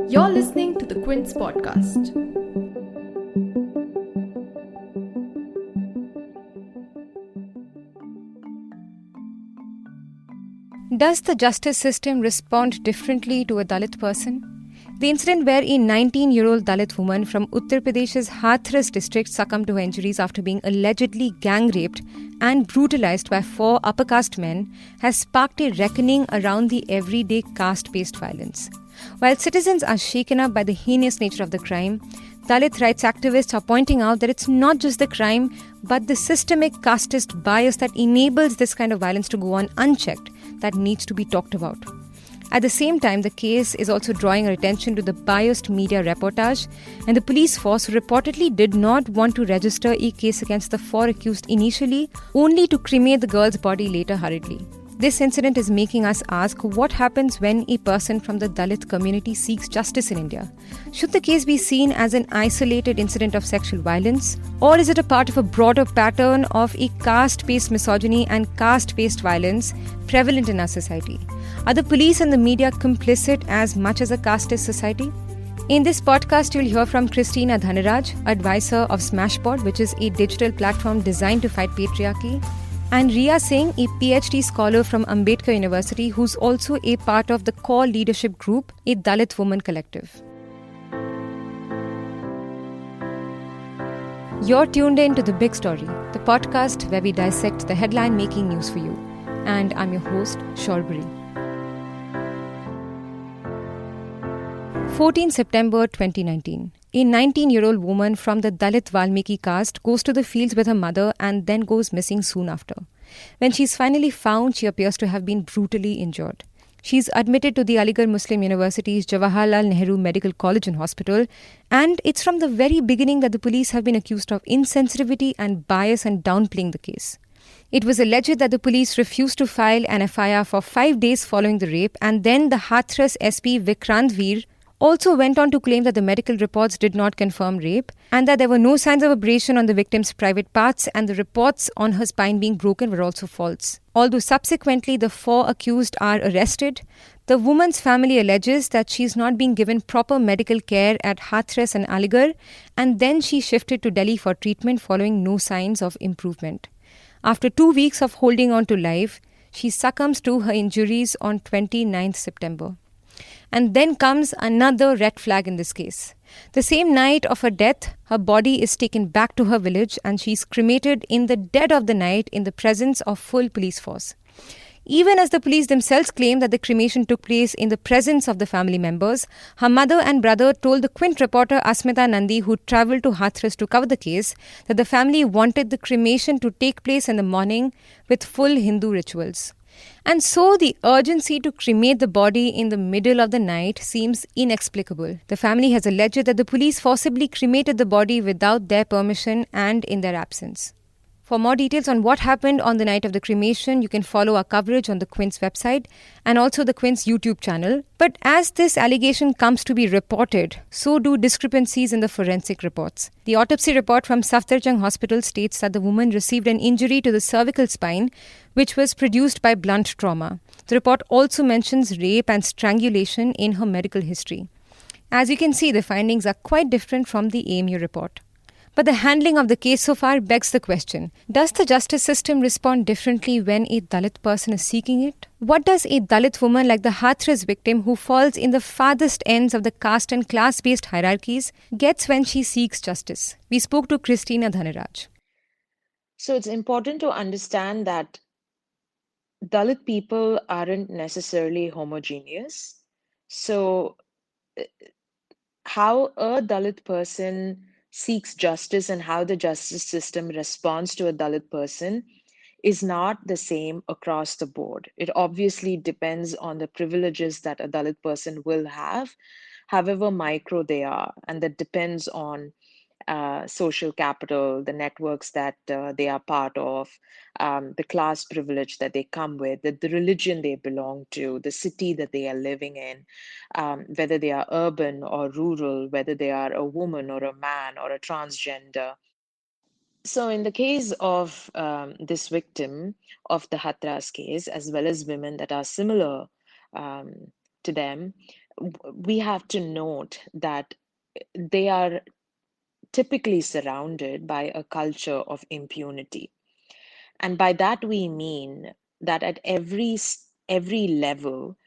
You're listening to the Quint's podcast. Does the justice system respond differently to a Dalit person? The incident where a 19-year-old Dalit woman from Uttar Pradesh's Hathras district succumbed to her injuries after being allegedly gang-raped and brutalised by 4 upper-caste men has sparked a reckoning around the everyday caste-based violence. While citizens are shaken up by the heinous nature of the crime, Dalit rights activists are pointing out that it's not just the crime, but the systemic casteist bias that enables this kind of violence to go on unchecked that needs to be talked about. At the same time, the case is also drawing our attention to the biased media reportage, and the police force reportedly did not want to register a case against the 4 accused initially, only to cremate the girl's body later hurriedly. This incident is making us ask what happens when a person from the Dalit community seeks justice in India. Should the case be seen as an isolated incident of sexual violence, or is it a part of a broader pattern of a caste-based misogyny and caste-based violence prevalent in our society? Are the police and the media complicit as much as a casteist society? In this podcast, you'll hear from Christina Dhanaraj, advisor of Smashboard, which is a digital platform designed to fight patriarchy, and Riya Singh, a PhD scholar from Ambedkar University, who's also a part of the core leadership group, a Dalit Woman Collective. You're tuned in to The Big Story, the podcast where we dissect the headline-making news for you. And I'm your host, Shorbari. 14 September 2019. A 19-year-old woman from the Dalit Valmiki caste goes to the fields with her mother and then goes missing soon after. When she's finally found, she appears to have been brutally injured. She's admitted to the Aligarh Muslim University's Jawaharlal Nehru Medical College and Hospital, and it's from the very beginning that the police have been accused of insensitivity and bias and downplaying the case. It was alleged that the police refused to file an FIR for 5 days following the rape, and then the Hathras SP Vikrant Veer also went on to claim that the medical reports did not confirm rape and that there were no signs of abrasion on the victim's private parts, and the reports on her spine being broken were also false. Although subsequently the 4 accused are arrested, the woman's family alleges that she is not being given proper medical care at Hathras and Aligarh, and then she shifted to Delhi for treatment following no signs of improvement. After 2 weeks of holding on to life, she succumbs to her injuries on 29th September. And then comes another red flag in this case. The same night of her death, her body is taken back to her village and she's cremated in the dead of the night in the presence of full police force. Even as the police themselves claim that the cremation took place in the presence of the family members, her mother and brother told the Quint reporter Asmita Nandi, who travelled to Hathras to cover the case, that the family wanted the cremation to take place in the morning with full Hindu rituals. And so the urgency to cremate the body in the middle of the night seems inexplicable. The family has alleged that the police forcibly cremated the body without their permission and in their absence. For more details on what happened on the night of the cremation, you can follow our coverage on the Quint's website and also the Quint's YouTube channel. But as this allegation comes to be reported, so do discrepancies in the forensic reports. The autopsy report from Safdarjung Hospital states that the woman received an injury to the cervical spine, which was produced by blunt trauma. The report also mentions rape and strangulation in her medical history. As you can see, the findings are quite different from the AMU report. But the handling of the case so far begs the question, does the justice system respond differently when a Dalit person is seeking it? What does a Dalit woman like the Hathras victim, who falls in the farthest ends of the caste and class-based hierarchies, gets when she seeks justice? We spoke to Christina Dhanaraj. So it's important to understand that Dalit people aren't necessarily homogeneous. So how a Dalit person seeks justice and how the justice system responds to a Dalit person is not the same across the board. It obviously depends on the privileges that a Dalit person will have, however micro they are, and that depends on social capital, the networks that they are part of, the class privilege that they come with, the religion they belong to, the city that they are living in, whether they are urban or rural, whether they are a woman or a man or a transgender. So, in the case of this victim of the Hathras case, as well as women that are similar to them, we have to note that they are typically surrounded by a culture of impunity. And by that we mean that at every level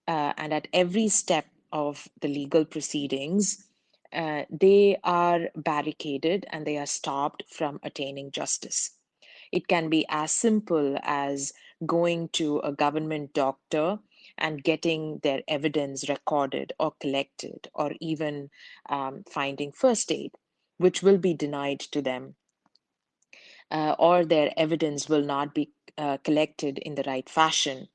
and at every step of the legal proceedings, they are barricaded and they are stopped from attaining justice. It can be as simple as going to a government doctor and getting their evidence recorded or collected, or even finding first aid, which will be denied to them, or their evidence will not be collected in the right fashion.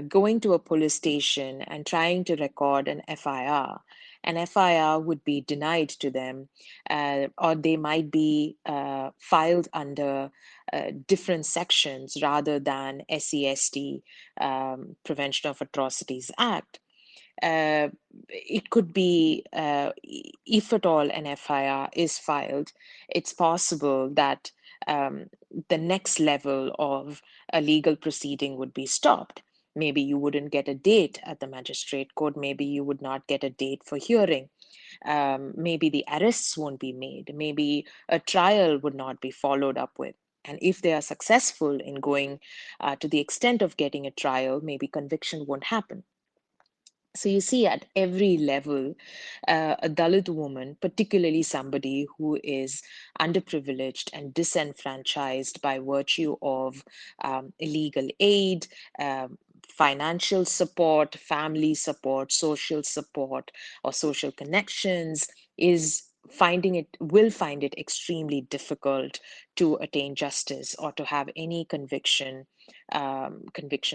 Going to a police station and trying to record an FIR would be denied to them, or they might be filed under different sections rather than SEST, Prevention of Atrocities Act. Uh, it could be, if at all an FIR is filed, it's possible that the next level of a legal proceeding would be stopped. Maybe you wouldn't get a date at the magistrate court. Maybe you would not get a date for hearing. Maybe the arrests won't be made. Maybe a trial would not be followed up with. And if they are successful in going to the extent of getting a trial, maybe conviction won't happen. So you see, at every level, a Dalit woman, particularly somebody who is underprivileged and disenfranchised by virtue of illegal aid, financial support, family support, social support, or social connections, will find it extremely difficult to attain justice or to have any conviction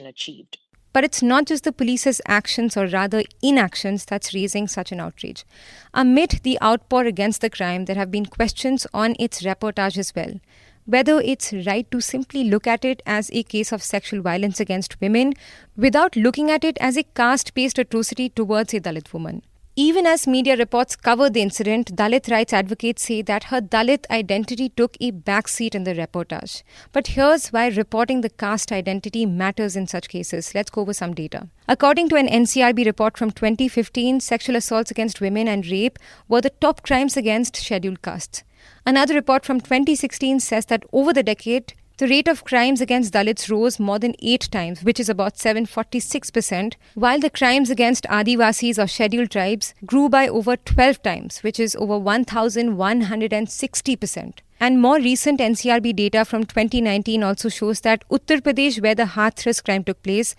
achieved. But it's not just the police's actions, or rather inactions, that's raising such an outrage. Amid the outpour against the crime, there have been questions on its reportage as well. Whether it's right to simply look at it as a case of sexual violence against women without looking at it as a caste-based atrocity towards a Dalit woman. Even as media reports cover the incident, Dalit rights advocates say that her Dalit identity took a backseat in the reportage. But here's why reporting the caste identity matters in such cases. Let's go over some data. According to an NCRB report from 2015, sexual assaults against women and rape were the top crimes against scheduled castes. Another report from 2016 says that over the decade, the rate of crimes against Dalits rose more than 8 times, which is about 746%, while the crimes against Adivasis or scheduled tribes grew by over 12 times, which is over 1,160%. And more recent NCRB data from 2019 also shows that Uttar Pradesh, where the Hathras crime took place,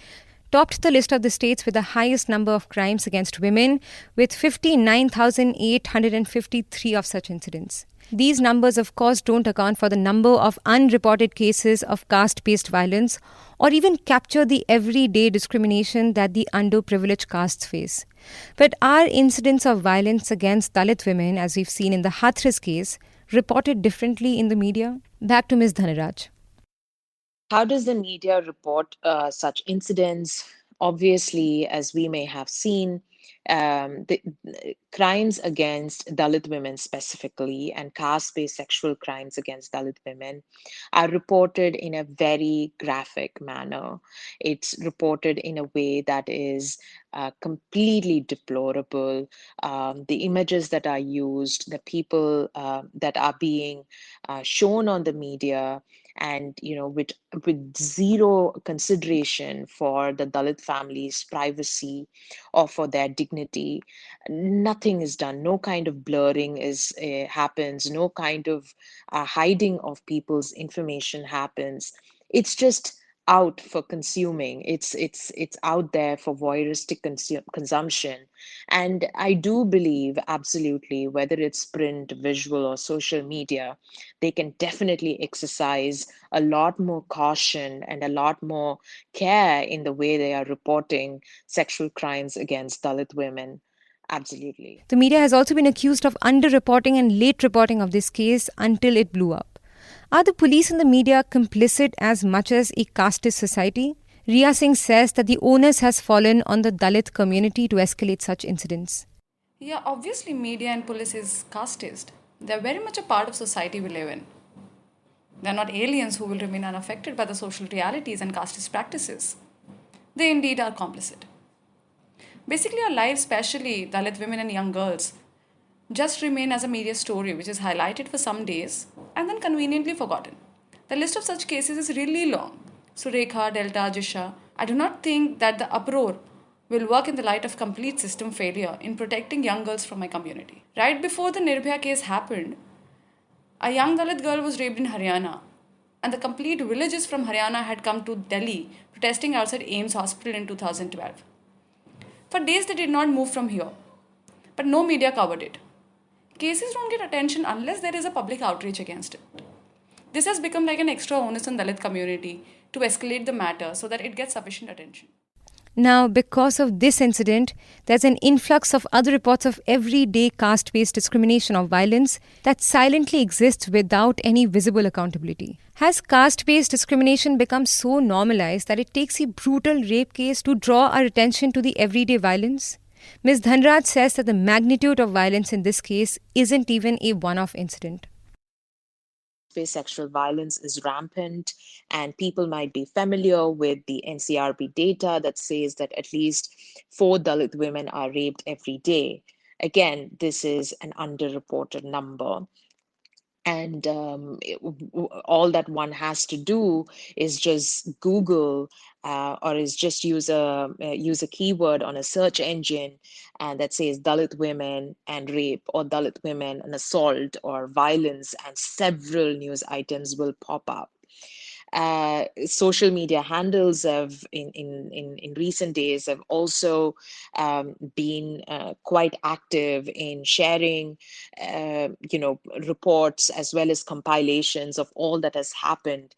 topped the list of the states with the highest number of crimes against women, with 59,853 of such incidents. These numbers, of course, don't account for the number of unreported cases of caste-based violence or even capture the everyday discrimination that the underprivileged castes face. But are incidents of violence against Dalit women, as we've seen in the Hathras case, reported differently in the media? Back to Ms. Dhanaraj. How does the media report such incidents? Obviously, as we may have seen, the crimes against Dalit women specifically and caste-based sexual crimes against Dalit women are reported in a very graphic manner. It's reported in a way that is completely deplorable. The images that are used, the people that are being shown on the media, and with zero consideration for the Dalit family's privacy or for their dignity. Nothing is done. No kind of blurring is happens. No kind of hiding of people's information happens. It's just out for consuming. It's out there for voyeuristic consumption. And I do believe absolutely, whether it's print, visual, or social media, they can definitely exercise a lot more caution and a lot more care in the way they are reporting sexual crimes against Dalit women. Absolutely. The media has also been accused of underreporting and late reporting of this case until it blew up. Are the police and the media complicit as much as a casteist society? Riya Singh says that the onus has fallen on the Dalit community to escalate such incidents. Yeah, obviously, media and police is casteist. They're very much a part of society we live in. They're not aliens who will remain unaffected by the social realities and casteist practices. They indeed are complicit. Basically, our lives, especially Dalit women and young girls, just remain as a media story which is highlighted for some days and then conveniently forgotten. The list of such cases is really long. Surekha, Delta, Jisha. I do not think that the uproar will work in the light of complete system failure in protecting young girls from my community. Right before the Nirbhaya case happened, a young Dalit girl was raped in Haryana, and the complete villages from Haryana had come to Delhi protesting outside AIMS hospital in 2012. For days, they did not move from here, but no media covered it. Cases don't get attention unless there is a public outrage against it. This has become like an extra onus on Dalit community to escalate the matter so that it gets sufficient attention. Now, because of this incident, there's an influx of other reports of everyday caste-based discrimination or violence that silently exists without any visible accountability. Has caste-based discrimination become so normalized that it takes a brutal rape case to draw our attention to the everyday violence? Ms. Dhanraj says that the magnitude of violence in this case isn't even a one-off incident. Sexual violence is rampant, and people might be familiar with the NCRB data that says that at least 4 Dalit women are raped every day. Again, this is an underreported number. And all that one has to do is just Google or is just use a keyword on a search engine and that says Dalit women and rape or Dalit women and assault or violence, and several news items will pop up. Social media handles have in recent days have also been quite active in sharing reports as well as compilations of all that has happened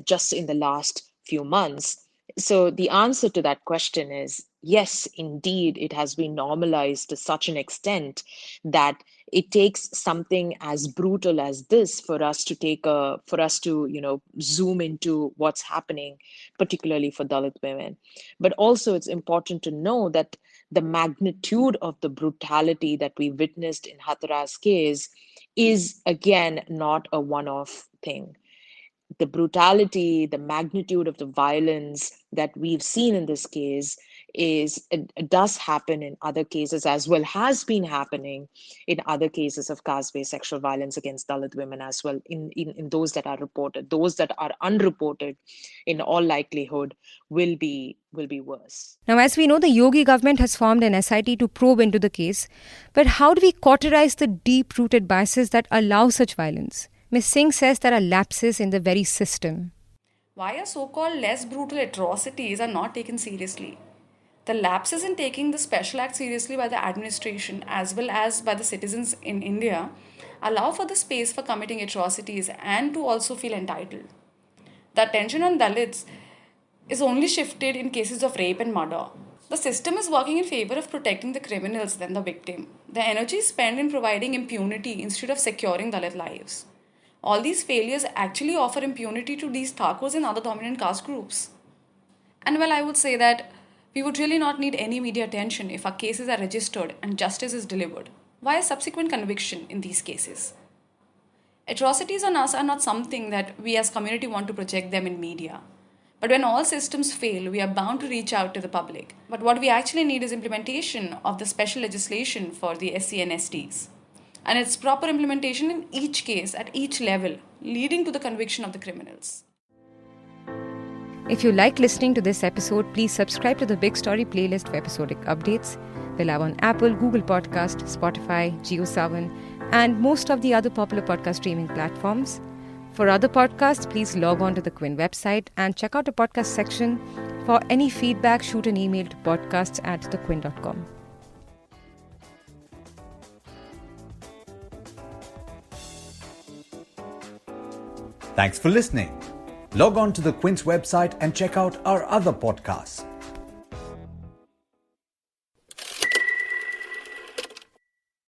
just in the last few months. So the answer to that question is yes, indeed, it has been normalized to such an extent that it takes something as brutal as this for us to zoom into what's happening, particularly for Dalit women. But also it's important to know that the magnitude of the brutality that we witnessed in Hathras case is again not a one-off thing. The brutality, the magnitude of the violence that we've seen in this case it does happen in other cases as well, has been happening in other cases of caste-based sexual violence against Dalit women as well, in those that are reported. Those that are unreported, in all likelihood, will be worse. Now, as we know, the Yogi government has formed an SIT to probe into the case. But how do we cauterize the deep-rooted biases that allow such violence? Ms. Singh says there are lapses in the very system. Why are so-called less brutal atrocities are not taken seriously? The lapses in taking the Special Act seriously by the administration as well as by the citizens in India allow for the space for committing atrocities and to also feel entitled. The attention on Dalits is only shifted in cases of rape and murder. The system is working in favor of protecting the criminals than the victim. The energy is spent in providing impunity instead of securing Dalit lives. All these failures actually offer impunity to these Thakurs and other dominant caste groups. And well, I would say that we would really not need any media attention if our cases are registered and justice is delivered via subsequent conviction in these cases. Atrocities on us are not something that we as community want to project them in media. But when all systems fail, we are bound to reach out to the public. But what we actually need is implementation of the special legislation for the SC and STs. And its proper implementation in each case at each level, leading to the conviction of the criminals. If you like listening to this episode, please subscribe to the Big Story playlist for episodic updates. We're live on Apple, Google Podcast, Spotify, JioSaavn, and most of the other popular podcast streaming platforms. For other podcasts, please log on to the Quint website and check out the podcast section. For any feedback, shoot an email to podcasts@thequint.com. Thanks for listening. Log on to the Quint's website and check out our other podcasts.